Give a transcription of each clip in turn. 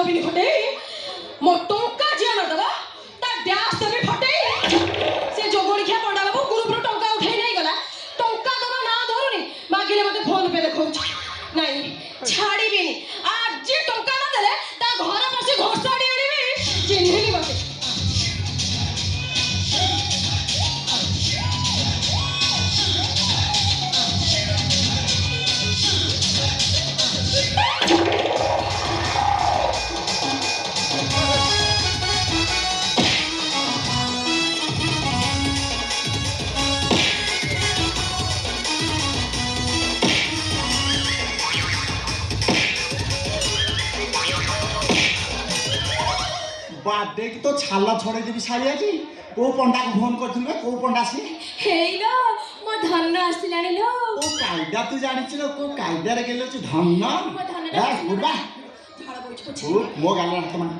ବିନି ଫଟେଇ ମୋ ଟଙ୍କା ଯିଏ ନ ଦେବ ତା ଡ୍ୟାସ୍ ଦେବି ଫଟେଇ। ସେ ଯୋଗଣିଖିଆ ପଣ୍ଡା ବାବୁ ଗ୍ରୁପରୁ ଟଙ୍କା ଉଠେଇ ନେଇଗଲା। ଟଙ୍କା ଦେବା ନାଁ ଧରୁନି, ମାଗିଲେ ମତେ ଫୋନ ପେ ଦେଖଉଛି। ନାଇଁ ଛାଡ଼ିବିନି, ଆଜି ଟଙ୍କା ନ ଦେଲେ ତା ଘର ପଶି ଘୋଷାଡ଼ି ଆଣିବି। ଚିହ୍ନିଲି ମତେ। बार्डे की तो छाला छोड़े देवी सारी आज को पंडा को फोन करथिले को पंडा से हेलो मो धन आसिलानी लो। ओ कायदा तू जानिछ लो को कायदा रे गेलो छु धन मो धन ए बुबा झाड़ा बोइछ ओ पछी मो गाला हाथ मान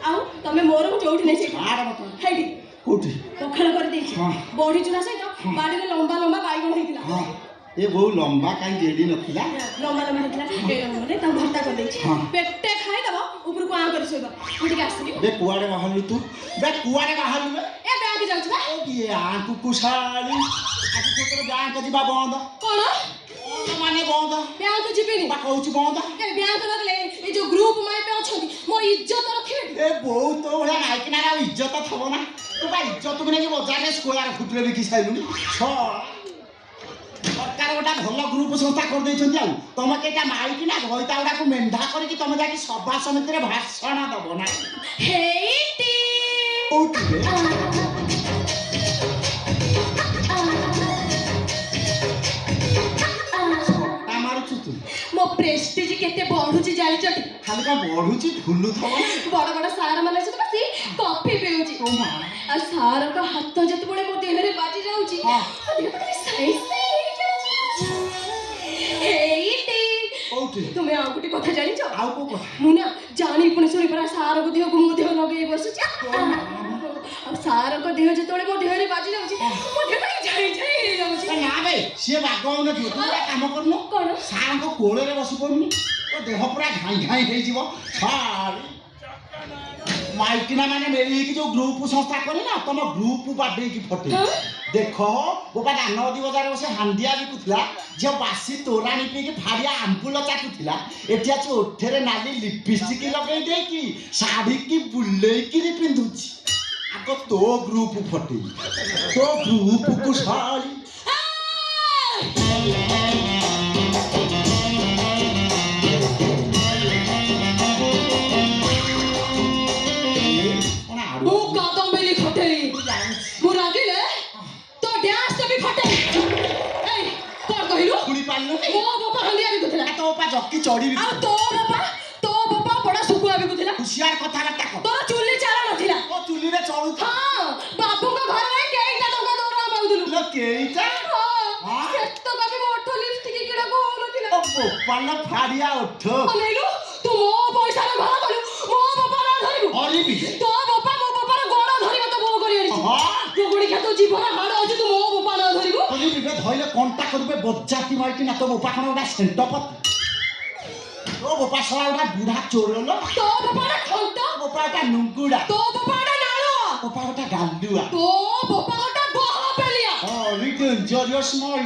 आउ तमे मोर जोठी नै छै आर मत हेडी कोठी पखळ कर देछि हां बॉडी चुरा सहित बाडी रे लंबा लंबा बाइगण हेतिला। हां ए बहु लंबा काई गेडी नथिला लंबा लंबा हेतिला ए रे ता भर्ता कर देछि हां पेटे खाइ दबो ऊपर को आ कर सोइबा उठी आसली बे कुआडे बाहरलु तू बे कुआडे बाहरलु बे ए बैंक जाउछ बा ओ की आंकु कुशाली आज तोर बैंक जिबा बंद कोन माने बंद बैंक जिबिनी बा कहूछ बंद ए बैंक लगले ए जो ग्रुप माइ पे अछंती मो इज्जत रखिबे ए बहुत तो भला माइकिना रा इज्जत थबो ना तू बा इज्जत को नेकी बजार रे स्कोयार फुटले बिकी साइलुनी सरकार गोटा भल ग्रुप संस्था कर दैछन्ती आ तमे केटा माइकिना भइता उडा को मेंढा करी कि तमे जाकी सभा समिति रे भाषण दबो ना हेटी ओटी रे मारुछु तू मो प्रेस्टीज केते बढ़ुची जानिचटी खाली का बढ़ुची फुलु थबो बड़ बड़ सार माने से बसी कॉफी पिउची तो मा आ सार का हाथ जत बड़े मो देह रे बाजी जाउची हां देह पकड़ी साइज से हेटी ओटी तुमे आगुटी कथा जानिचो आउ को को मुना जानी पुणी सुनी परा सार को देह को मो देह लगे बसुची आ सार को देह जतोळे मो देह रे बाजी जाउची मो देह जाई जाई हे जाउची ना बे से बागौन जो तू काम करनु कोन सार को कोळे रे बसि पड़नु तो देह पूरा घाई घाई हे जीवो सारी माइकिना माने मेरी की जो ग्रुप संस्था करी ना तम ग्रुप बाडे की फटे देखो बोपा दानवदी बाजार बसे हांडिया भी कुथला जे बासी तोरानी पी के फाड़िया आंपुल चाटुथिला एटिया छ ओठेरे नाली लिपस्टिक लगई दे की साड़ी की बुल्लेई की री पिंदुची आको तो ग्रुप फटे तो ग्रुप को साड़ी मु कादम बेली फटेई मु रागिले तो डैश तो भी फटेई ए कोन कहिलु कुड़ी पालनु मो बापा हलिया भी गुथला तो ओपा जक्की चढ़ी भी आ तो बापा बड़ा सुकुआ भी गुथला हुशियार कथा बार्ता को तोरा चुल्ली चाला नथिला ओ चुली रे चढ़ू था हां बाबू को घर में केइटा टका दोरा पाउदलु लो केइटा हां सेतो का भी मोठो लिपस्टिक किडा को नथिला ओ बोपाल फाड़िया उठ अनेलु तू मो पैसा रे घर कलु मो बापा ना धरिबु अरे भी तो बापा मो बापा रे गोड़ धरिबा तो बो करी आनी हां तो गुडी के तो जीवन हाड़ अछि तू मो बापा ना धरिबु अरे भी धइले कांटेक्ट करबे बज्जाती माइकी ना तो बोपा खना उडा सेंटपत ओ बोपा सरा उडा बुढ़ा चोरलो तो बापा रे खंटा बोपा ता नुंकुडा तो बापा रे नालो बोपा ता गालुआ तो बापा रे बहा पेलिया Oh, we can judge your small,